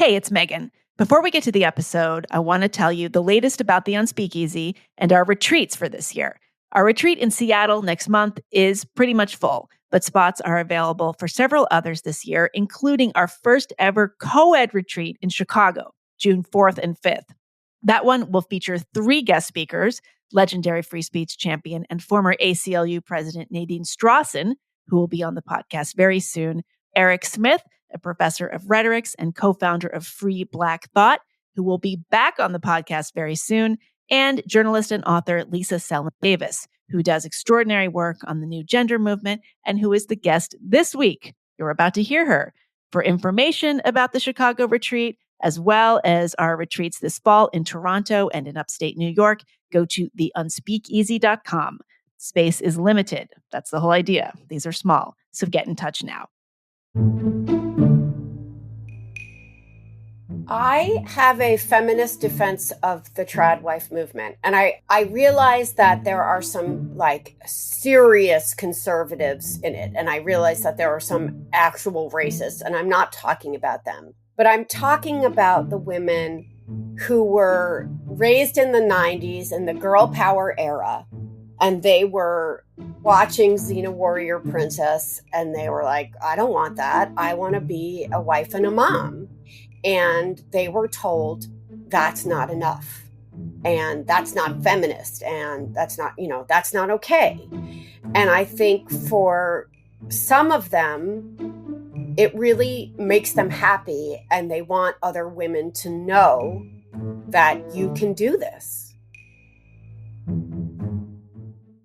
Hey, it's Meghan. Before we get to the episode, I want to tell you the latest about the Unspeakeasy and our retreats for this year. Our retreat in Seattle next month is pretty much full, but spots are available for several others this year, including our first ever co-ed retreat in Chicago, June 4th and 5th. That one will feature 3 guest speakers, legendary free speech champion and former ACLU president Nadine Strawson, who will be on the podcast very soon, Eric Smith, a professor of rhetorics and co-founder of Free Black Thought, who will be back on the podcast very soon, and journalist and author Lisa Selin Davis, who does extraordinary work on the new gender movement and who is the guest this week. You're about to hear her. For information about the Chicago retreat, as well as our retreats this fall in Toronto and in upstate New York, go to theunspeakeasy.com. Space is limited. That's the whole idea. These are small, so get in touch now. I have a feminist defense of the trad wife movement. And I realize that there are some serious conservatives in it. And I realize that there are some actual racists, and I'm not talking about them. But I'm talking about the women who were raised in the 90s in the girl power era. And they were watching Xena Warrior Princess. And they were like, I don't want that. I want to be a wife and a mom. And they were told that's not enough. And that's not feminist. And that's not, that's not okay. And I think for some of them, it really makes them happy, and they want other women to know that you can do this.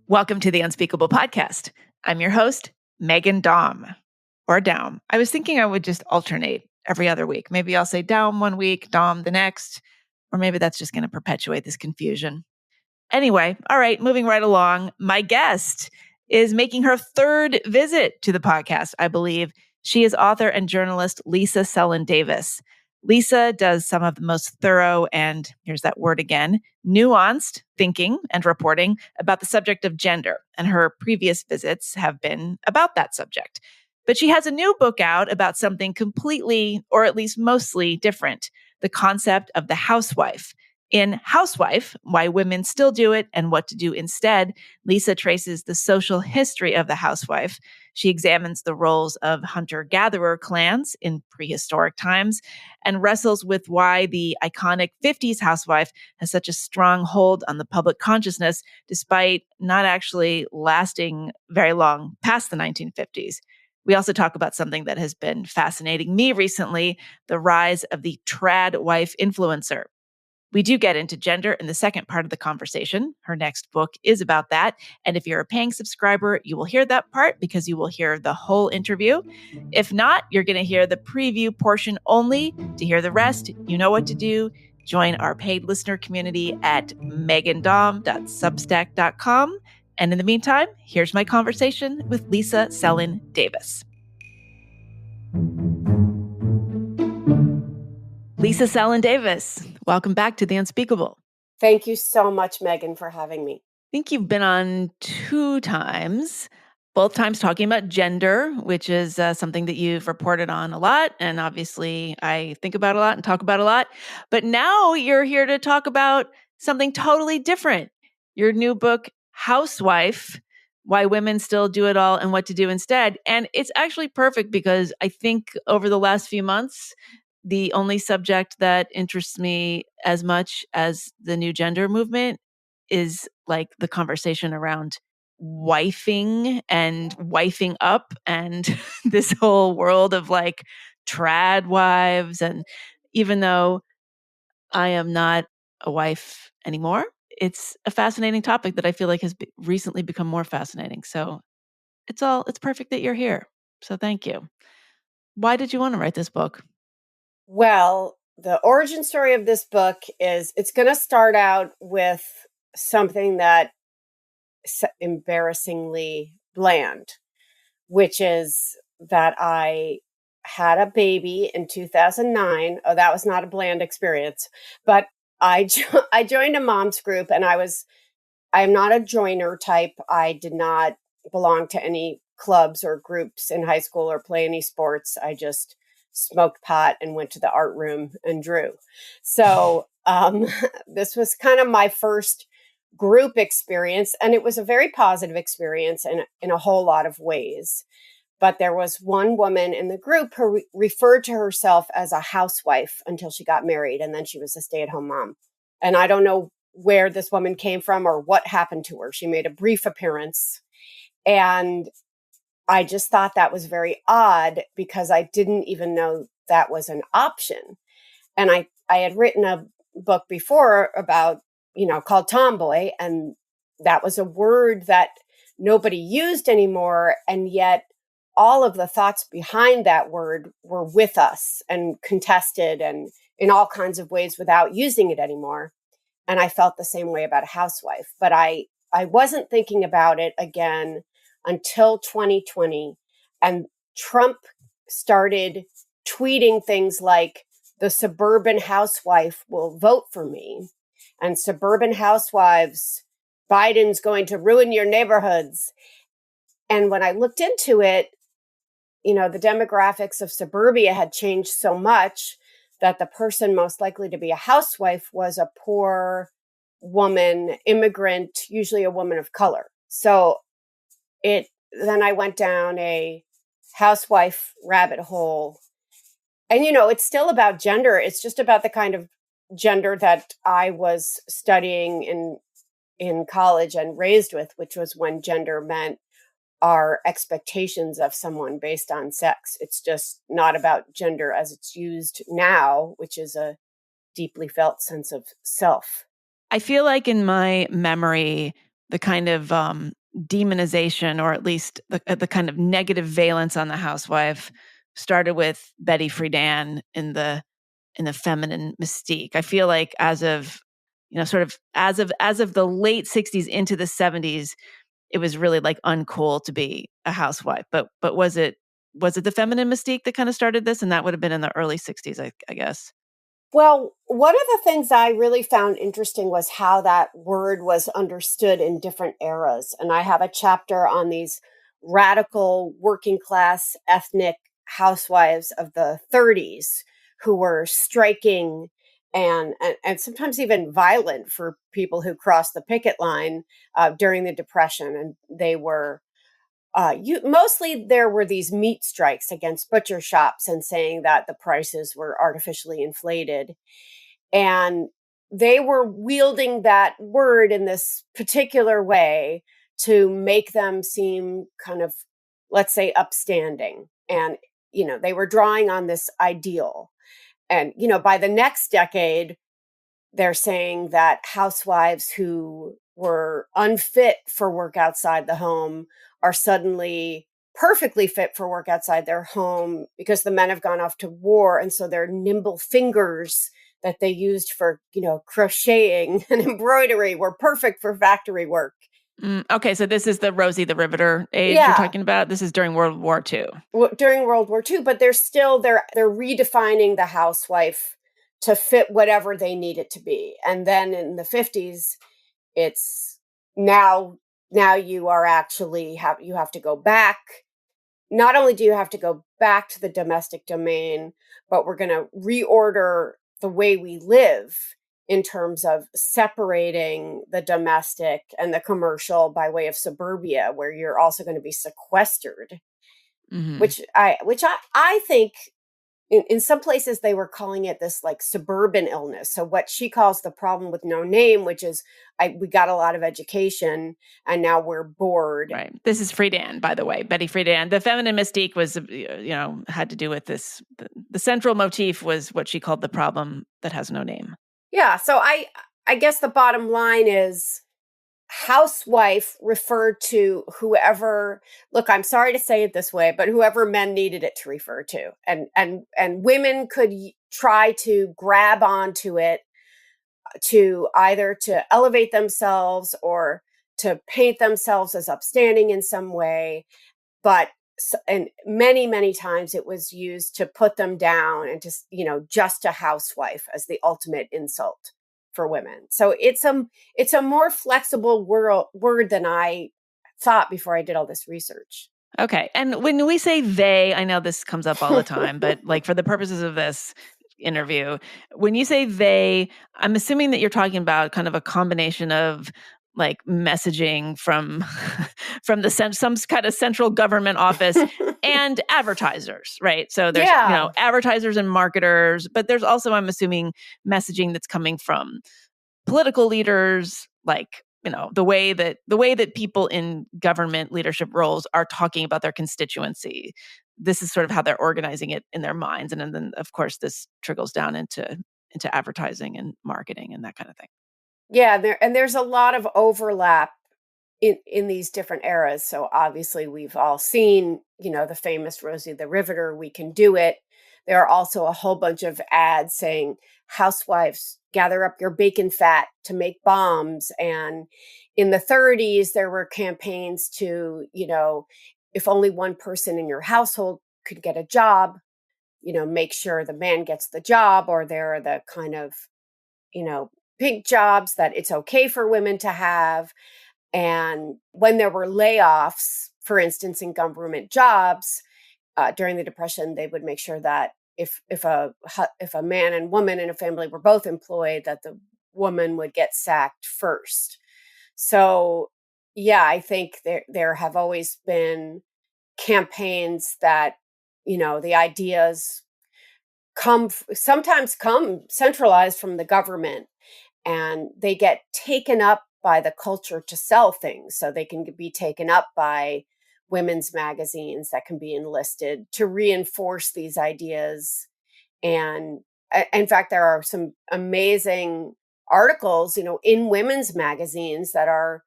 Welcome to the Unspeakable podcast. I'm your host, Meghan Daum, or Daum. I was thinking I would just alternate every other week. Maybe I'll say Daum one week, Daum the next, or maybe that's just going to perpetuate this confusion. Anyway, all right, moving right along. My guest is making her 3rd visit to the podcast, I believe. She is author and journalist Lisa Selin Davis. Lisa does some of the most thorough and, here's that word again, nuanced thinking and reporting about the subject of gender, and her previous visits have been about that subject. But she has a new book out about something completely, or at least mostly different, the concept of the housewife. In Housewife, Why Women Still Do It and What to Do Instead, Lisa traces the social history of the housewife. She examines the roles of hunter-gatherer clans in prehistoric times and wrestles with why the iconic 50s housewife has such a strong hold on the public consciousness, despite not actually lasting very long past the 1950s. We also talk about something that has been fascinating me recently, the rise of the trad wife influencer. We do get into gender in the second part of the conversation. Her next book is about that. And if you're a paying subscriber, you will hear that part because you will hear the whole interview. If not, you're going to hear the preview portion only. To hear the rest, you know what to do. Join our paid listener community at meghandom.substack.com. And in the meantime, here's my conversation with Lisa Selin Davis. Lisa Selin Davis, welcome back to The Unspeakable. Thank you so much, Meghan, for having me. I think you've been on 2 times, both times talking about gender, which is something that you've reported on a lot. And obviously, I think about a lot and talk about a lot. But now you're here to talk about something totally different. Your new book, Housewife, Why Women Still Do It All and What to Do Instead. And it's actually perfect because I think over the last few months, the only subject that interests me as much as the new gender movement is like the conversation around wifing and wifing up and this whole world of like trad wives. And even though I am not a wife anymore, it's a fascinating topic that I feel like has recently become more fascinating. So it's perfect that you're here. So thank you. Why did you want to write this book? Well, the origin story of this book is it's going to start out with something that is embarrassingly bland, which is that I had a baby in 2009. Oh, that was not a bland experience, but I joined a mom's group, and I'm not a joiner type. I did not belong to any clubs or groups in high school or play any sports. I just smoked pot and went to the art room and drew. So this was kind of my first group experience, and it was a very positive experience in a whole lot of ways. But there was one woman in the group who referred to herself as a housewife until she got married, and then she was a stay-at-home mom. And I don't know where this woman came from or what happened to her. She made a brief appearance, and I just thought that was very odd because I didn't even know that was an option. And I had written a book before about, called Tomboy, and that was a word that nobody used anymore. And yet all of the thoughts behind that word were with us and contested and in all kinds of ways without using it anymore. And I felt the same way about a housewife, but I wasn't thinking about it again until 2020. And Trump started tweeting things like, the suburban housewife will vote for me. And suburban housewives, Biden's going to ruin your neighborhoods. And when I looked into it, the demographics of suburbia had changed so much that the person most likely to be a housewife was a poor woman, immigrant, usually a woman of color. So then I went down a housewife rabbit hole. And, it's still about gender. It's just about the kind of gender that I was studying in college and raised with, which was when gender meant our expectations of someone based on sex. It's just not about gender as it's used now, which is a deeply felt sense of self. I feel like in my memory, the kind of demonization, or at least the kind of negative valence on the housewife, started with Betty Friedan in the feminine mystique. I feel like as of as of the late 60s into the 70s, it was really like uncool to be a housewife. But was it the feminine mystique that kind of started this? And that would have been in the early 60s, I guess. Well, one of the things I really found interesting was how that word was understood in different eras. And I have a chapter on these radical working class ethnic housewives of the 30s who were striking and sometimes even violent for people who crossed the picket line during the Depression. And they were mostly there were these meat strikes against butcher shops and saying that the prices were artificially inflated. And they were wielding that word in this particular way to make them seem kind of, let's say, upstanding. And, they were drawing on this ideal. And, by the next decade, they're saying that housewives who were unfit for work outside the home are suddenly perfectly fit for work outside their home because the men have gone off to war. And so their nimble fingers that they used for, crocheting and embroidery were perfect for factory work. Okay, so this is the Rosie the Riveter age you're talking about. This is during World War II. During World War II, but they're redefining the housewife to fit whatever they need it to be. And then in the 50s, it's now you are actually you have to go back. Not only do you have to go back to the domestic domain, but we're going to reorder the way we live in terms of separating the domestic and the commercial by way of suburbia, where you're also going to be sequestered, which I think in some places they were calling it this like suburban illness. So what she calls the problem with no name, which is we got a lot of education and now we're bored. Right. This is Friedan, by the way, Betty Friedan. The feminine mystique was, had to do with this. The central motif was what she called the problem that has no name. Yeah. So I guess the bottom line is housewife referred to whoever, look, I'm sorry to say it this way, but whoever men needed it to refer to. And women could try to grab onto it to either to elevate themselves or to paint themselves as upstanding in some way. But and many, many times it was used to put them down and to, just a housewife as the ultimate insult for women. So it's a more flexible word than I thought before I did all this research. Okay. And when we say they, I know this comes up all the time, but like for the purposes of this interview, when you say they, I'm assuming that you're talking about kind of a combination of like messaging from from some kind of central government office and advertisers, right? So there's, Yeah. advertisers and marketers, but there's also, I'm assuming, messaging that's coming from political leaders, like the way that people in government leadership roles are talking about their constituency. This is sort of how they're organizing it in their minds, and then of course this trickles down into advertising and marketing and that kind of thing. Yeah, there's a lot of overlap in these different eras. So obviously we've all seen, the famous Rosie the Riveter, we can do it. There are also a whole bunch of ads saying, housewives, gather up your bacon fat to make bombs. And in the 30s, there were campaigns to, if only one person in your household could get a job, make sure the man gets the job, or there are the kind of, you know, big jobs that it's okay for women to have. And when there were layoffs, for instance, in government jobs during the Depression, they would make sure that if a man and woman in a family were both employed, that the woman would get sacked first. So, yeah, I think there have always been campaigns that, the ideas sometimes come centralized from the government, and they get taken up by the culture to sell things. So they can be taken up by women's magazines that can be enlisted to reinforce these ideas. And in fact, there are some amazing articles, in women's magazines that are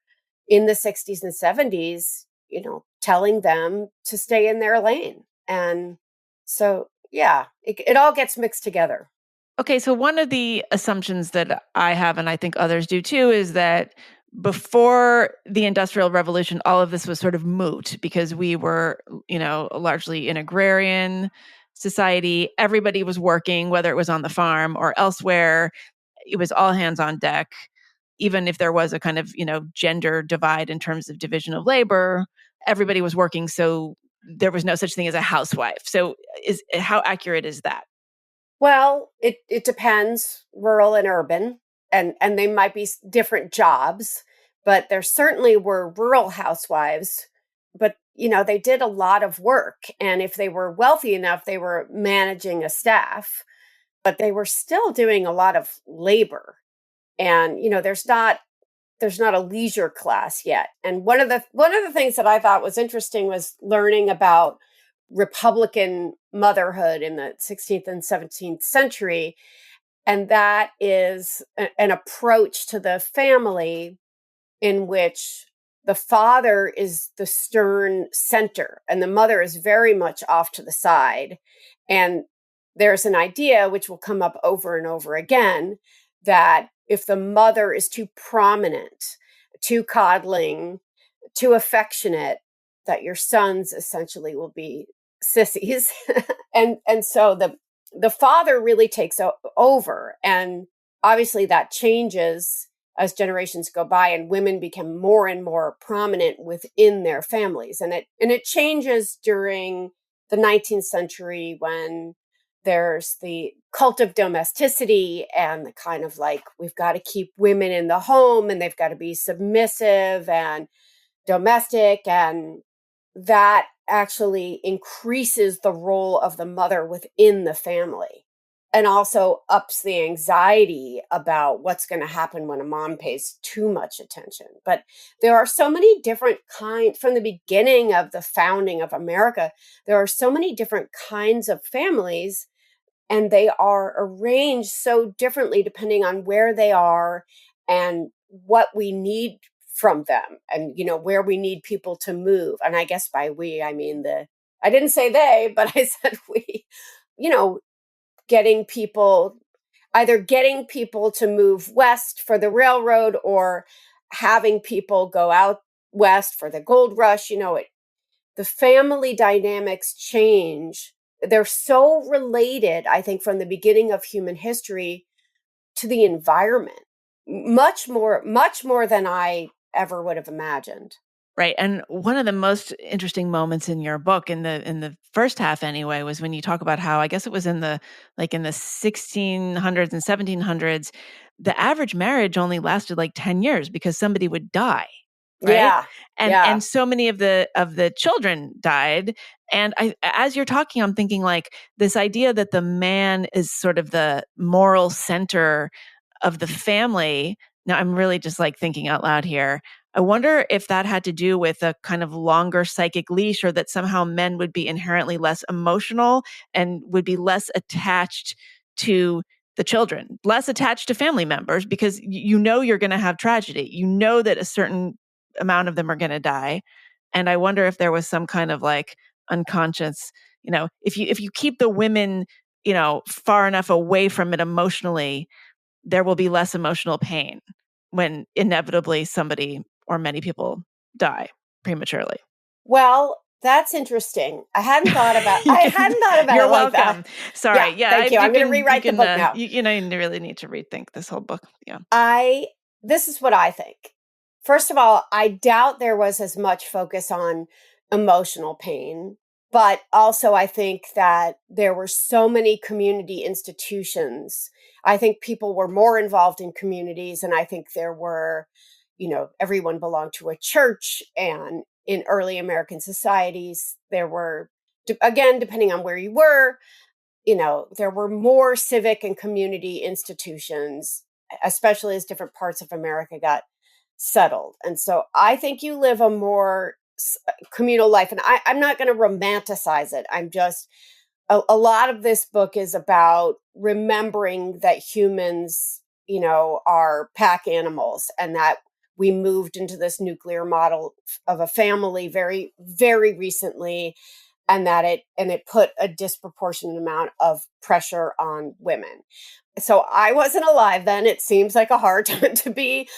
in the 60s and 70s, telling them to stay in their lane. And so, yeah, it all gets mixed together. Okay, so one of the assumptions that I have, and I think others do too, is that before the Industrial Revolution, all of this was sort of moot because we were, largely an agrarian society. Everybody was working, whether it was on the farm or elsewhere. It was all hands on deck. Even if there was a kind of, gender divide in terms of division of labor, everybody was working. So there was no such thing as a housewife. So how accurate is that? Well, it depends, rural and urban, and they might be different jobs, but there certainly were rural housewives, but they did a lot of work, and if they were wealthy enough, they were managing a staff, but they were still doing a lot of labor. And there's not a leisure class yet. And one of the things that I thought was interesting was learning about Republican motherhood in the 16th and 17th century. And that is an approach to the family in which the father is the stern center and the mother is very much off to the side. And there's an idea, which will come up over and over again, that if the mother is too prominent, too coddling, too affectionate, that your sons essentially will be sissies. And so the father really takes over. And obviously that changes as generations go by and women become more and more prominent within their families. And it changes during the 19th century when there's the cult of domesticity and the kind of like, we've got to keep women in the home and they've got to be submissive and domestic. And that actually increases the role of the mother within the family and also ups the anxiety about what's going to happen when a mom pays too much attention. But there are so many different kinds from the beginning of the founding of America. There are so many different kinds of families, and they are arranged so differently depending on where they are and what we need from them, and where we need people to move. And I guess by we I mean I didn't say they, but I said we. you know getting people to move west for the railroad, or having people go out west for the gold rush. The family dynamics change. They're so related, I think, from the beginning of human history to the environment, much more than I ever would have imagined. Right. And one of the most interesting moments in your book, in the first half anyway, was when you talk about how, I guess it was in the 1600s and 1700s, the average marriage only lasted like 10 years because somebody would die, right? Yeah. And Yeah. and so many of the children died. And as you're talking, I'm thinking like this idea that the man is sort of the moral center of the family. Now I'm really just like thinking out loud here. I wonder if that had to do with a kind of longer psychic leash, or that somehow men would be inherently less emotional and would be less attached to the children, less attached to family members, because you know you're going to have tragedy. You know that a certain amount of them are going to die. And I wonder if there was some kind of like unconscious, if you keep the women, far enough away from it emotionally, there will be less emotional pain when inevitably somebody or many people die prematurely. Well, that's interesting. I hadn't thought about You're it like that. welcome. Sorry. Yeah, Yeah, thank you. you I'm going to can you rewrite the can book now. you really need to rethink this whole book. Yeah. This is what I think. First of all, I doubt there was as much focus on emotional pain, but also I think that there were so many community institutions. I think people were more involved in communities, and I think there were, everyone belonged to a church, and in early American societies, there were, again, depending on where you were, there were more civic and community institutions, especially as different parts of America got settled. And so I think you live a more communal life. And I'm not going to romanticize it. I'm just, a lot of this book is about remembering that humans, are pack animals, and that we moved into this nuclear model of a family very, very recently, and that it put a disproportionate amount of pressure on women. So I wasn't alive then. It seems like a hard time to be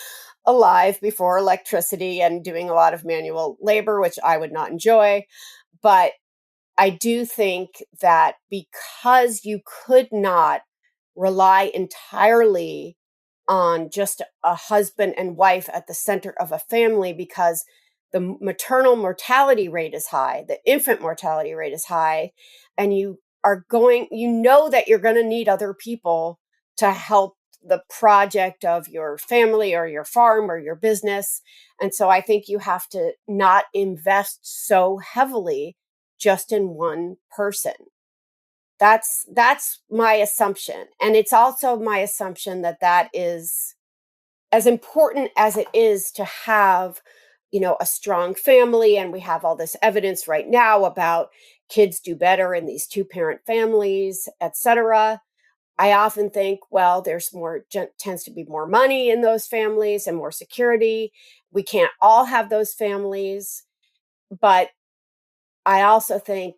alive before electricity and doing a lot of manual labor, which I would not enjoy. But I do think that because you could not rely entirely on just a husband and wife at the center of a family, because the maternal mortality rate is high, the infant mortality rate is high, and you know that you're going to need other people to help the project of your family or your farm or your business. And so I think you have to not invest so heavily just in one person. That's my assumption. And it's also my assumption that that is as important as it is to have, a strong family. And we have all this evidence right now about kids do better in these two-parent families, et cetera. I often think, well, tends to be more money in those families and more security. We can't all have those families. But I also think,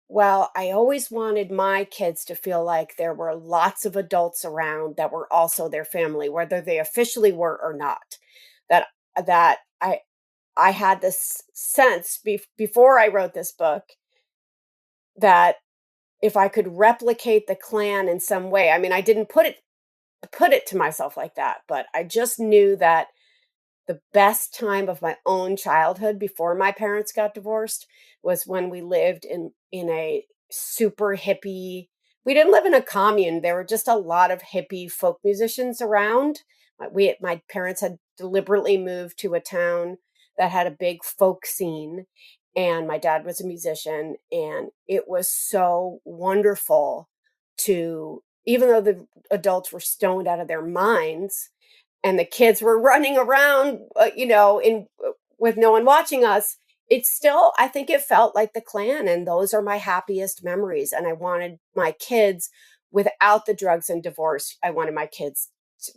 well, I always wanted my kids to feel like there were lots of adults around that were also their family, whether they officially were or not. That I had this sense before I wrote this book that if I could replicate the clan in some way, I mean, I didn't put it to myself like that, but I just knew that the best time of my own childhood before my parents got divorced was when we lived in a super hippie. We didn't live in a commune. There were just a lot of hippie folk musicians around. My parents had deliberately moved to a town that had a big folk scene, and my dad was a musician, and it was so wonderful to, even though the adults were stoned out of their minds and the kids were running around, with no one watching us, it's still, I think it felt like the clan. And those are my happiest memories. And I wanted my kids, without the drugs and divorce, I wanted my kids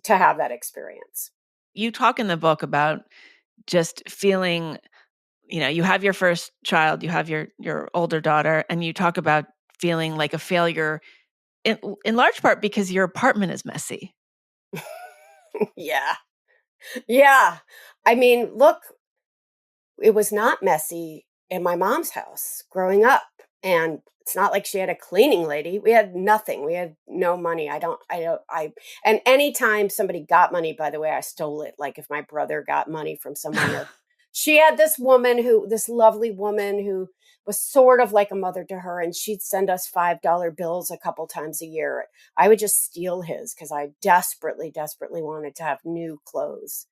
to have that experience. You talk in the book about just feeling, you have your first child, you have your older daughter, and you talk about feeling like a failure in large part because your apartment is messy. Yeah. Yeah. I mean, look, it was not messy in my mom's house growing up. And it's not like she had a cleaning lady. We had nothing. We had no money. And anytime somebody got money, by the way, I stole it. Like if my brother got money from someone or she had this lovely woman who was sort of like a mother to her, and she'd send us $5 bills a couple times a year. I would just steal his because I desperately, desperately wanted to have new clothes.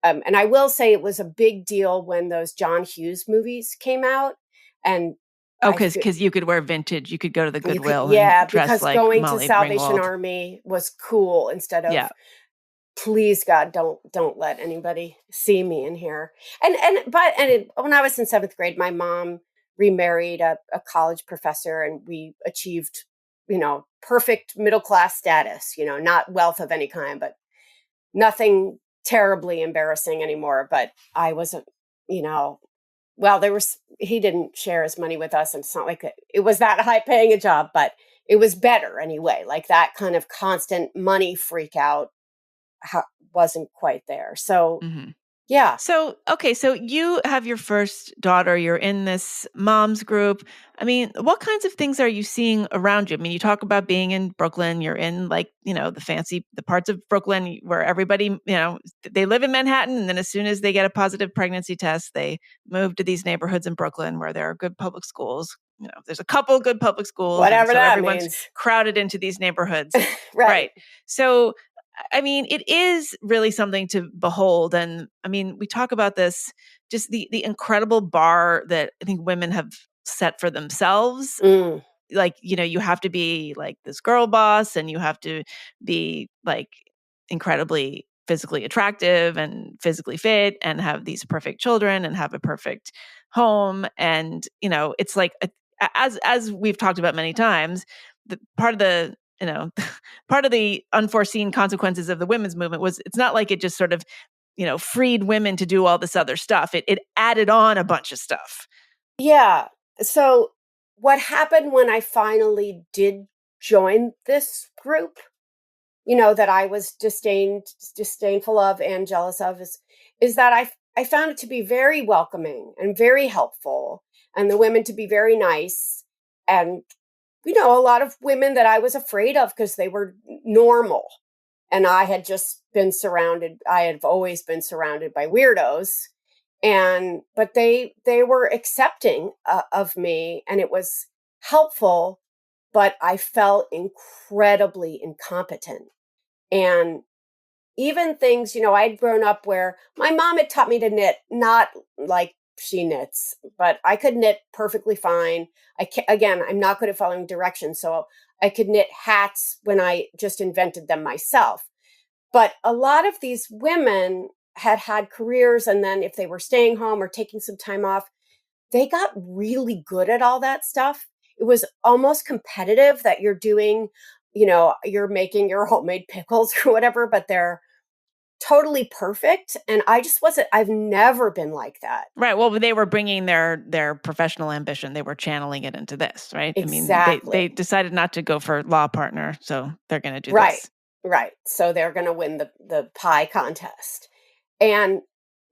And I will say it was a big deal when those John Hughes movies came out. And Oh, because you could wear vintage. You could go to the you could, Goodwill and yeah, dress because like going to Molly Salvation Ringwald. Army was cool instead of, Yeah. please God, don't let anybody see me in here. When I was in 7th grade, my mom remarried a college professor, and we achieved, perfect middle class status. Not wealth of any kind, but nothing terribly embarrassing anymore. But I wasn't, well, he didn't share his money with us, and it's not like it was that high paying a job, but it was better anyway. Like that kind of constant money freak out wasn't quite there. So, Mm-hmm. yeah. So, okay, so you have your first daughter, you're in this mom's group. I mean, what kinds of things are you seeing around you? I mean, you talk about being in Brooklyn, you're in the parts of Brooklyn where everybody, they live in Manhattan. And then as soon as they get a positive pregnancy test, they move to these neighborhoods in Brooklyn where there are good public schools. There's a couple good public schools. And Whatever so that everyone's means. crowded into these neighborhoods. Right. So, I mean, it is really something to behold. And I mean, we talk about this, just the incredible bar that I think women have set for themselves. Mm. Like, you have to be like this girl boss, and you have to be like incredibly physically attractive and physically fit and have these perfect children and have a perfect home. And, it's like, as we've talked about many times, the part of the, part of the unforeseen consequences of the women's movement was it's not like it just sort of, freed women to do all this other stuff. It added on a bunch of stuff. Yeah. So what happened when I finally did join this group, that I was disdainful of and jealous of, is that I found it to be very welcoming and very helpful, and the women to be very nice, and a lot of women that I was afraid of because they were normal, and I had always been surrounded by weirdos, but they were accepting of me, and it was helpful, but I felt incredibly incompetent. And even things, I'd grown up where my mom had taught me to knit, not like she knits, but I could knit perfectly fine. Again, I'm not good at following directions, so I could knit hats when I just invented them myself. But a lot of these women had careers, and then if they were staying home or taking some time off, they got really good at all that stuff. It was almost competitive that you're doing, you're making your homemade pickles or whatever, but they're totally perfect. And I've never been like that. Right. Well, they were bringing their professional ambition. They were channeling it into this, right? I mean, they Exactly. decided not to go for law partner, so they're going to do Right. this. Right. So they're going to win the pie contest. And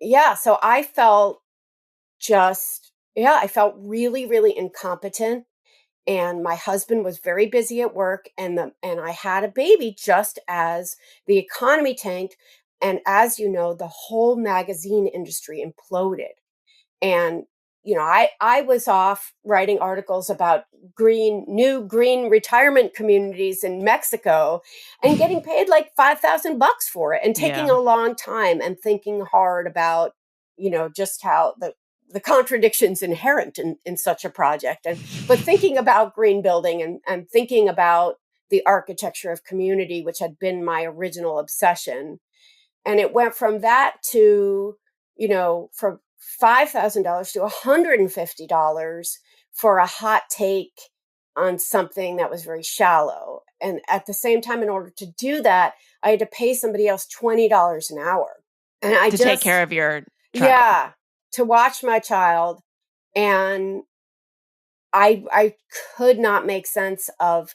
yeah, so I felt really, really incompetent. And my husband was very busy at work, and I had a baby just as the economy tanked. And as you know, the whole magazine industry imploded. And, I was off writing articles about new green retirement communities in Mexico and getting paid like $5,000 for it, and taking Yeah. a long time and thinking hard about, just how the contradictions inherent in such a project. But thinking about green building, and thinking about the architecture of community, which had been my original obsession. And it went from that to, from $5,000 to $150 for a hot take on something that was very shallow. And at the same time, in order to do that, I had to pay somebody else $20 an hour. And to take care of your child. Yeah, to watch my child. And I could not make sense of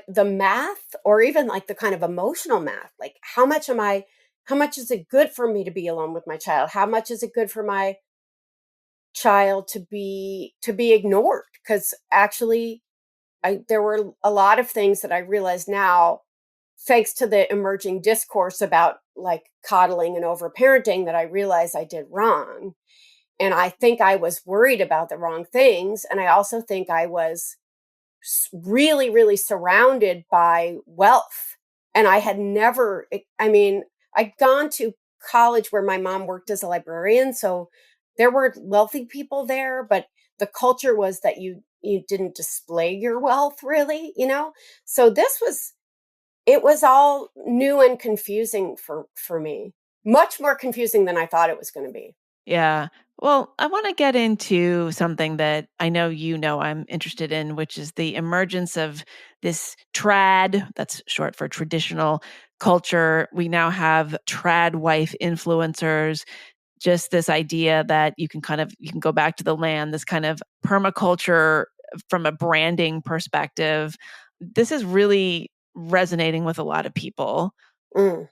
the math, or even like the kind of emotional math. Like, how much is it good for me to be alone with my child? How much is it good for my child to be ignored? Because actually, there were a lot of things that I realize now, thanks to the emerging discourse about like coddling and overparenting that I realized I did wrong. And I think I was worried about the wrong things. And I also think I was really, really surrounded by wealth. And I had never, I'd gone to college where my mom worked as a librarian. So there were wealthy people there, but the culture was that you didn't display your wealth really, So it was all new and confusing for me. Much more confusing than I thought it was going to be. Yeah. Well, I want to get into something that I know I'm interested in, which is the emergence of this trad, that's short for traditional culture. We now have trad wife influencers, just this idea that you can go back to the land, this kind of permaculture from a branding perspective. This is really resonating with a lot of people. Mm.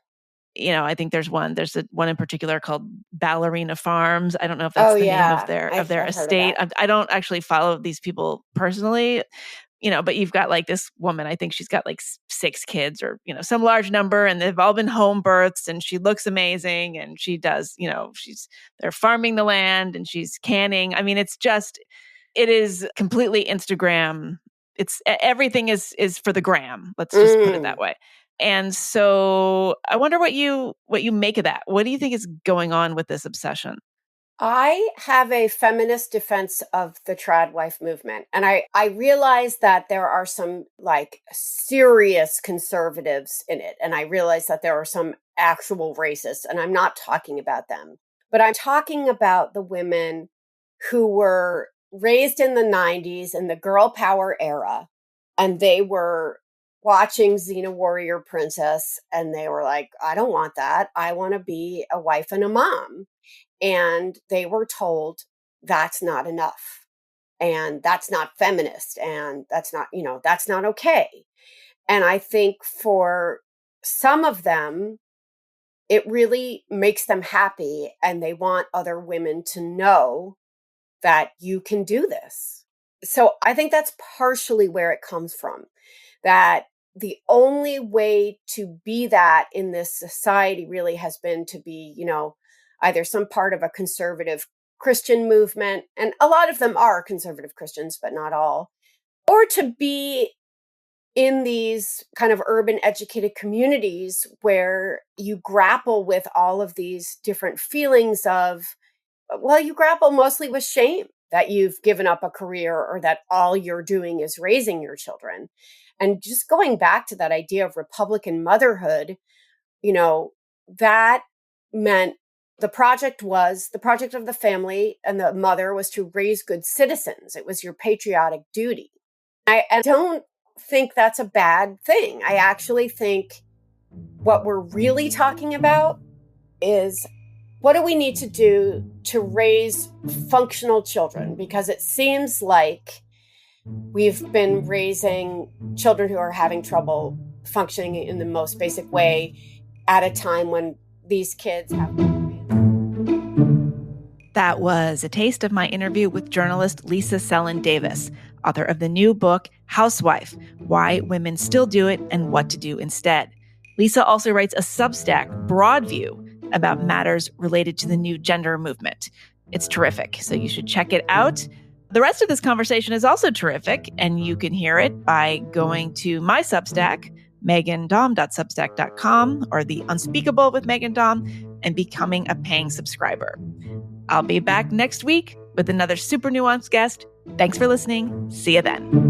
I think there's one in particular called Ballerina Farms. I don't know if Oh that's the name of yeah, their I've heard of estate. that. I don't actually follow these people personally, but you've got like this woman, I think she's got like 6 kids or, some large number, and they've all been home births, and she looks amazing, and she does, they're farming the land and she's canning. I mean, it is completely Instagram. Everything is for the gram. Let's just put it that way. And so I wonder what you make of that. What do you think is going on with this obsession? I have a feminist defense of the trad wife movement. And I realize that there are some like serious conservatives in it. And I realize that there are some actual racists, and I'm not talking about them, but I'm talking about the women who were raised in the 90s in the girl power era. And they were watching Xena Warrior Princess. And they were like, I don't want that. I want to be a wife and a mom. And they were told that's not enough, and that's not feminist, and that's not okay. And I think for some of them, it really makes them happy, and they want other women to know that you can do this. So I think that's partially where it comes from, that the only way to be that in this society really has been to be, either some part of a conservative Christian movement, and a lot of them are conservative Christians, but not all, or to be in these kind of urban educated communities where you grapple with all of these different feelings of, well, you grapple mostly with shame that you've given up a career or that all you're doing is raising your children. And just going back to that idea of Republican motherhood, that meant the project of the family and the mother was to raise good citizens. It was your patriotic duty. I don't think that's a bad thing. I actually think what we're really talking about is, what do we need to do to raise functional children? Because it seems like we've been raising children who are having trouble functioning in the most basic way at a time when these kids have... That was a taste of my interview with journalist Lisa Selin Davis, author of the new book, Housewife, Why Women Still Do It and What to Do Instead. Lisa also writes a Substack, Broadview, about matters related to the new gender movement. It's terrific, so you should check it out. The rest of this conversation is also terrific, and you can hear it by going to my Substack, megandom.substack.com, or the Unspeakable with Meghan Dom, and becoming a paying subscriber. I'll be back next week with another super nuanced guest. Thanks for listening. See you then.